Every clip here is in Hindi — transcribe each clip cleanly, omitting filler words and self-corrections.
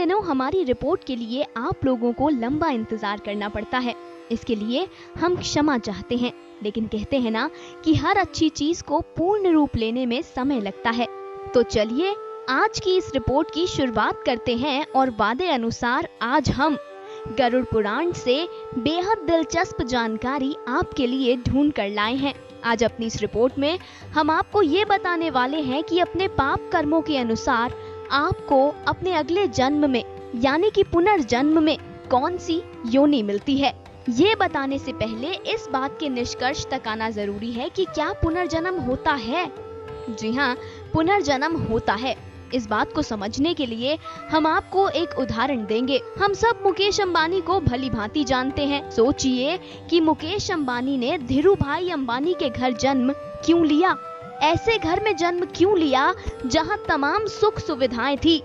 बहनों, हमारी रिपोर्ट के लिए आप लोगों को लंबा इंतजार करना पड़ता है। इसके लिए हम क्षमा चाहते हैं, लेकिन कहते हैं ना कि हर अच्छी चीज को पूर्ण रूप लेने में समय लगता है। तो चलिए आज की इस रिपोर्ट की शुरुआत करते हैं और वादे अनुसार आज हम गरुड़ पुराण से बेहद दिलचस्प जानकारी आपके लिए ढूंढ कर लाए हैं। आज अपनी इस रिपोर्ट में हम आपको ये बताने वाले हैं कि अपने पाप कर्मों के अनुसार आपको अपने अगले जन्म में यानी कि पुनर्जन्म में कौन सी योनि मिलती है। ये बताने से पहले इस बात के निष्कर्ष तक आना जरूरी है कि क्या पुनर्जन्म होता है। जी हाँ, पुनर्जन्म होता है। इस बात को समझने के लिए हम आपको एक उदाहरण देंगे। हम सब मुकेश अंबानी को भली भांति जानते हैं। सोचिए कि मुकेश अंबानी ने धीरूभाई अंबानी के घर जन्म क्यों लिया। ऐसे घर में जन्म क्यों लिया जहां तमाम सुख सुविधाएं थी।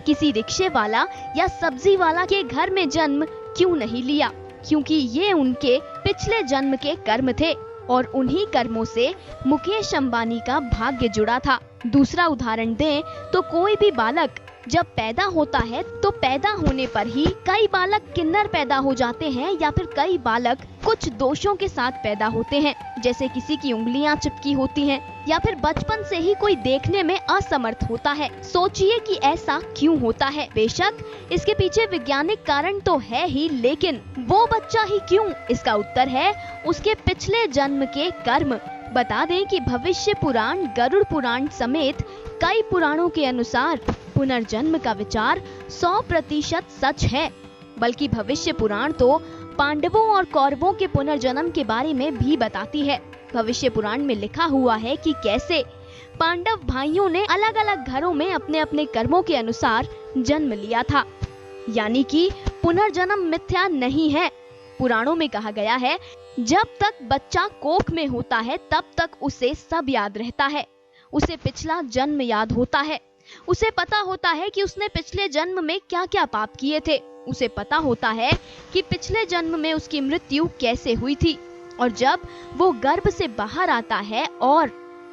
किसी रिक्शे वाला या सब्जी वाला के घर में जन्म क्यों नहीं लिया, क्योंकि ये उनके पिछले जन्म के कर्म थे और उन्हीं कर्मों से मुकेश अंबानी का भाग्य जुड़ा था। दूसरा उदाहरण दें तो कोई भी बालक जब पैदा होता है तो पैदा होने पर ही कई बालक किन्नर पैदा हो जाते हैं या फिर कई बालक कुछ दोषों के साथ पैदा होते हैं, जैसे किसी की उंगलियां चिपकी होती हैं या फिर बचपन से ही कोई देखने में असमर्थ होता है। सोचिए कि ऐसा क्यों होता है। बेशक इसके पीछे वैज्ञानिक कारण तो है ही, लेकिन वो बच्चा ही क्यों? इसका उत्तर है उसके पिछले जन्म के कर्म। बता दें कि भविष्य पुराण, गरुड़ पुराण समेत कई पुराणों के अनुसार पुनर्जन्म का विचार 100% सच है। बल्कि भविष्य पुराण तो पांडवों और कौरवों के पुनर्जन्म के बारे में भी बताती है। भविष्य पुराण में लिखा हुआ है कि कैसे पांडव भाइयों ने अलग अलग घरों में अपने अपने कर्मों के अनुसार जन्म लिया था, यानी कि पुनर्जन्म मिथ्या नहीं है। पुराणों में कहा गया है जब तक बच्चा कोख में होता है तब तक उसे सब याद रहता है। उसे पिछला जन्म याद होता है। उसे पता होता है कि उसने पिछले जन्म में क्या क्या पाप किए थे। उसे पता होता है कि पिछले जन्म में उसकी मृत्यु कैसे हुई थी। और जब वो गर्भ से बाहर आता है और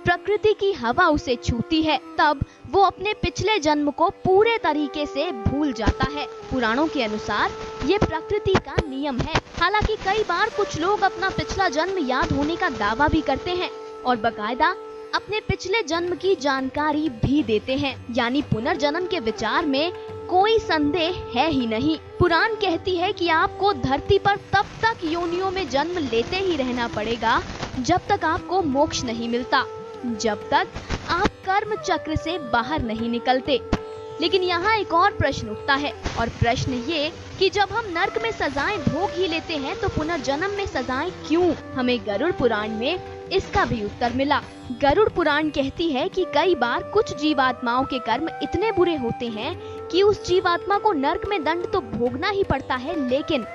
प्रकृति की हवा उसे छूती है, तब वो अपने पिछले जन्म को पूरे तरीके से भूल जाता है। पुराणों के अनुसार ये प्रकृति का नियम है। हालांकि कई बार कुछ लोग अपना पिछला जन्म याद होने का दावा भी करते हैं और बकायदा अपने पिछले जन्म की जानकारी भी देते हैं, यानी पुनर्जन्म के विचार में कोई संदेह है ही नहीं। पुराण कहती है कि आपको धरती पर तब तक योनियों में जन्म लेते ही रहना पड़ेगा जब तक आपको मोक्ष नहीं मिलता, जब तक आप कर्म चक्र से बाहर नहीं निकलते। लेकिन यहाँ एक और प्रश्न उठता है, और प्रश्न ये कि जब हम नर्क में सजाएं भोग ही लेते हैं तो पुनर्जन्म में सजाएं क्यों? हमें गरुड़ पुराण में इसका भी उत्तर मिला। गरुड़ पुराण कहती है कि कई बार कुछ जीवात्माओं के कर्म इतने बुरे होते हैं कि उस जीवात्मा को नर्क में दंड तो भोगना ही पड़ता है, लेकिन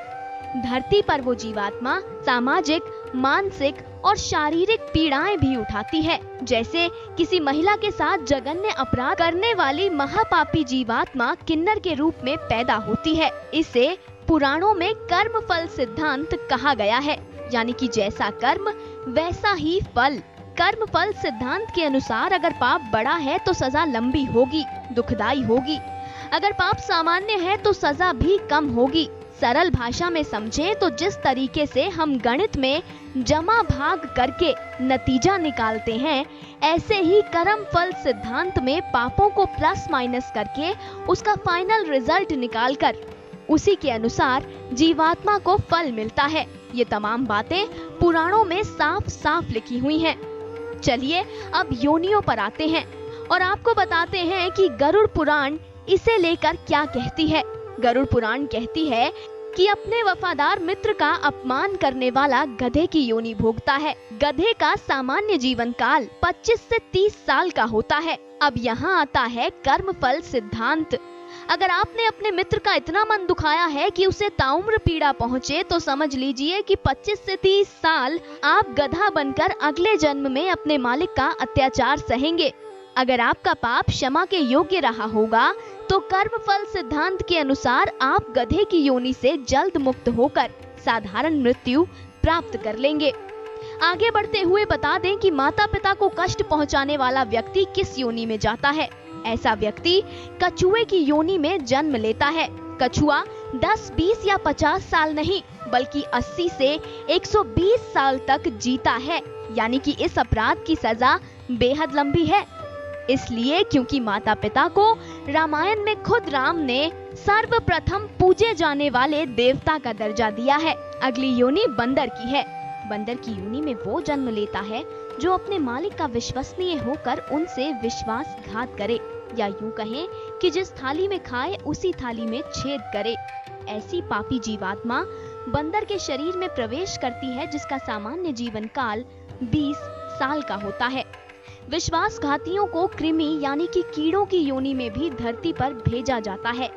धरती पर वो जीवात्मा सामाजिक, मानसिक और शारीरिक पीड़ाएं भी उठाती है। जैसे किसी महिला के साथ जघन्य अपराध करने वाली महापापी जीवात्मा किन्नर के रूप में पैदा होती है। इसे पुराणों में कर्म फल सिद्धांत कहा गया है, यानी कि जैसा कर्म वैसा ही फल। कर्म फल सिद्धांत के अनुसार अगर पाप बड़ा है तो सजा लंबी होगी, दुखदाई होगी। अगर पाप सामान्य है तो सजा भी कम होगी। सरल भाषा में समझे तो जिस तरीके से हम गणित में जमा भाग करके नतीजा निकालते हैं, ऐसे ही कर्म फल सिद्धांत में पापों को प्लस माइनस करके उसका फाइनल रिजल्ट निकालकर उसी के अनुसार जीवात्मा को फल मिलता है। ये तमाम बातें पुराणों में साफ साफ लिखी हुई हैं। चलिए अब योनियों पर आते हैं और आपको बताते हैं कि गरुड़ पुराण इसे लेकर क्या कहती है। गरुड़ पुराण कहती है कि अपने वफादार मित्र का अपमान करने वाला गधे की योनि भोगता है। गधे का सामान्य जीवन काल 25 से 30 साल का होता है। अब यहाँ आता है कर्म फल सिद्धांत। अगर आपने अपने मित्र का इतना मन दुखाया है कि उसे ताउम्र पीड़ा पहुँचे तो समझ लीजिए कि 25 से 30 साल आप गधा बनकर अगले जन्म में अपने मालिक का अत्याचार सहेंगे। अगर आपका पाप क्षमा के योग्य रहा होगा तो कर्म फल सिद्धांत के अनुसार आप गधे की योनि से जल्द मुक्त होकर साधारण मृत्यु प्राप्त कर लेंगे। आगे बढ़ते हुए बता दें कि माता पिता को कष्ट पहुंचाने वाला व्यक्ति किस योनि में जाता है। ऐसा व्यक्ति कछुए की योनि में जन्म लेता है। कछुआ 10, 20 या 50 साल नहीं बल्कि 80 से 120 साल तक जीता है, यानी कि इस अपराध की सजा बेहद लंबी है। इसलिए क्योंकि माता पिता को रामायण में खुद राम ने सर्वप्रथम पूजे जाने वाले देवता का दर्जा दिया है। अगली योनि बंदर की है। बंदर की योनि में वो जन्म लेता है जो अपने मालिक का विश्वसनीय होकर उनसे विश्वासघात करे, या यूं कहें कि जिस थाली में खाए उसी थाली में छेद करे। ऐसी पापी जीवात्मा बंदर के शरीर में प्रवेश करती है जिसका सामान्य जीवन काल 20 साल का होता है। विश्वासघातियों को कृमि यानी कि कीड़ों की योनि में भी धरती पर भेजा जाता है।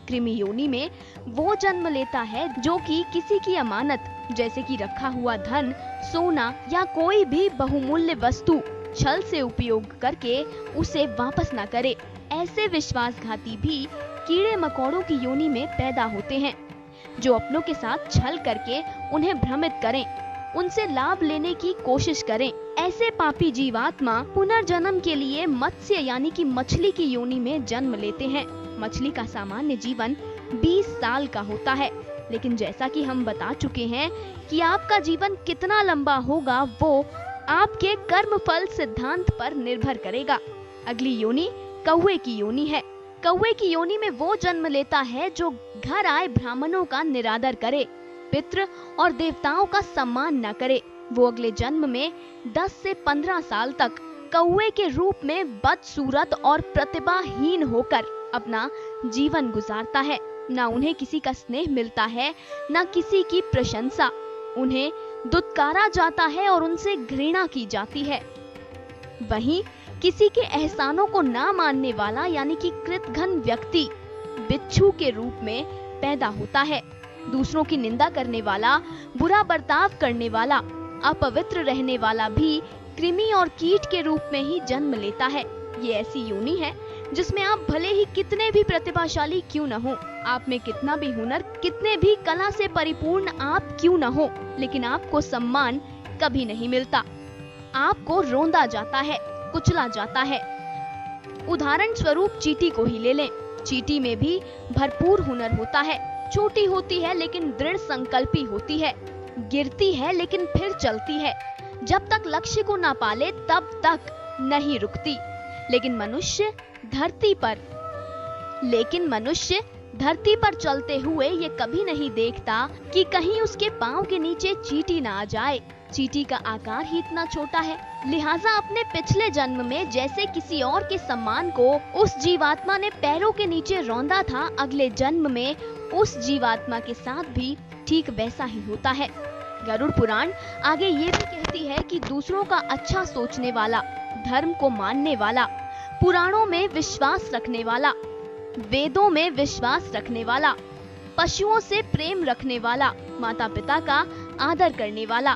कृमि योनि में वो जन्म लेता है जो कि किसी की अमानत जैसे कि रखा हुआ धन, सोना या कोई भी बहुमूल्य वस्तु छल से उपयोग करके उसे वापस न करे। ऐसे विश्वासघाती भी कीड़े मकोड़ों की योनि में पैदा होते हैं जो अपनों के साथ छल करके उन्हें भ्रमित करें, उनसे लाभ लेने की कोशिश करें। ऐसे पापी जीवात्मा पुनर्जन्म के लिए मत्स्य यानी कि मछली की योनि में जन्म लेते हैं। मछली का सामान्य जीवन 20 साल का होता है, लेकिन जैसा कि हम बता चुके हैं कि आपका जीवन कितना लंबा होगा वो आपके कर्मफल सिद्धांत पर निर्भर करेगा। अगली योनि कौवे की योनि है। कौवे की योनि में वो जन्म लेता है जो घर आए ब्राह्मणों का निरादर करे, पितृ और देवताओं का सम्मान न करे। वो अगले जन्म में 10 से 15 साल तक कौवे के रूप में बदसूरत और प्रतिभाहीन होकर अपना जीवन गुजारता है। न उन्हें किसी का स्नेह मिलता है, न किसी की प्रशंसा। उन्हें दुत्कारा जाता है और उनसे घृणा की जाती है। वहीं किसी के एहसानों को ना मानने वाला यानी कि कृतघ्न व्यक्ति बिच्छू के रूप में पैदा होता है। दूसरों की निंदा करने वाला, बुरा बर्ताव करने वाला, अपवित्र रहने वाला भी कृमि और कीट के रूप में ही जन्म लेता है। ये ऐसी योनि है जिसमें आप भले ही कितने भी प्रतिभाशाली क्यों न हो, आप में कितना भी हुनर, कितने भी कला से परिपूर्ण आप क्यों न हो, लेकिन आपको सम्मान कभी नहीं मिलता। आपको रोंदा जाता है, कुचला जाता है। उदाहरण स्वरूप चींटी को ही ले लें। चींटी में भी भरपूर हुनर होता है, छोटी होती है लेकिन दृढ़ संकल्पी होती है, गिरती है लेकिन फिर चलती है, जब तक लक्ष्य को ना पाले तब तक नहीं रुकती। लेकिन मनुष्य धरती पर चलते हुए ये कभी नहीं देखता कि कहीं उसके पांव के नीचे चींटी ना आ जाए। चींटी का आकार ही इतना छोटा है, लिहाजा अपने पिछले जन्म में जैसे किसी और के सम्मान को उस जीवात्मा ने पैरों के नीचे रौंदा था, अगले जन्म में उस जीवात्मा के साथ भी ठीक वैसा ही होता है। गरुड़ पुराण आगे ये भी कहती है कि दूसरों का अच्छा सोचने वाला, धर्म को मानने वाला, पुराणों में विश्वास रखने वाला, वेदों में विश्वास रखने वाला, पशुओं से प्रेम रखने वाला, माता पिता का आदर करने वाला,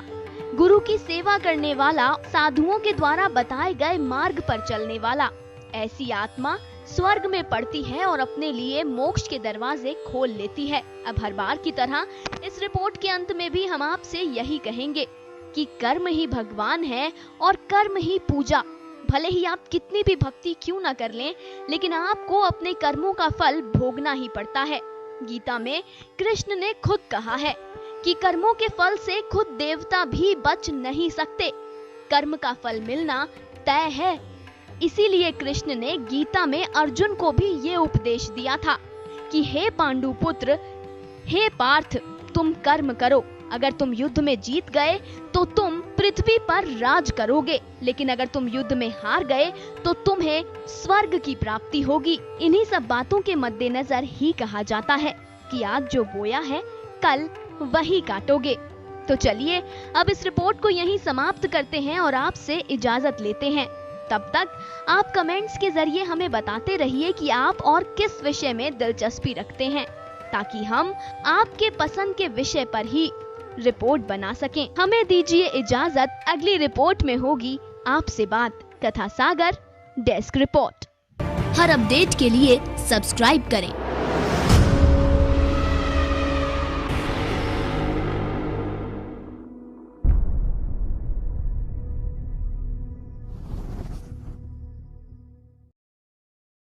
गुरु की सेवा करने वाला, साधुओं के द्वारा बताए गए मार्ग पर चलने वाला, ऐसी आत्मा स्वर्ग में पड़ती है और अपने लिए मोक्ष के दरवाजे खोल लेती है। अब हर बार की तरह इस रिपोर्ट के अंत में भी हम आपसे यही कहेंगे कि कर्म ही भगवान है और कर्म ही पूजा। भले ही आप कितनी भी भक्ति क्यों न कर लें, लेकिन आपको अपने कर्मों का फल भोगना ही पड़ता है। गीता में कृष्ण ने खुद कहा है कि कर्मों के फल से खुद देवता भी बच नहीं सकते, कर्म का फल मिलना तय है। इसीलिए कृष्ण ने गीता में अर्जुन को भी ये उपदेश दिया था कि हे पांडु पुत्र, हे पार्थ, तुम कर्म करो। अगर तुम युद्ध में जीत गए तो तुम पृथ्वी पर राज करोगे, लेकिन अगर तुम युद्ध में हार गए तो तुम्हें स्वर्ग की प्राप्ति होगी। इन्हीं सब बातों के मद्देनजर ही कहा जाता है कि आज जो बोया है कल वही काटोगे। तो चलिए अब इस रिपोर्ट को यहीं समाप्त करते हैं और आपसे इजाजत लेते हैं। तब तक आप कमेंट्स के जरिए हमें बताते रहिए कि आप और किस विषय में दिलचस्पी रखते हैं, ताकि हम आपके पसंद के विषय पर ही रिपोर्ट बना सकें। हमें दीजिए इजाजत, अगली रिपोर्ट में होगी आपसे बात। कथा सागर डेस्क रिपोर्ट। हर अपडेट के लिए सब्सक्राइब करें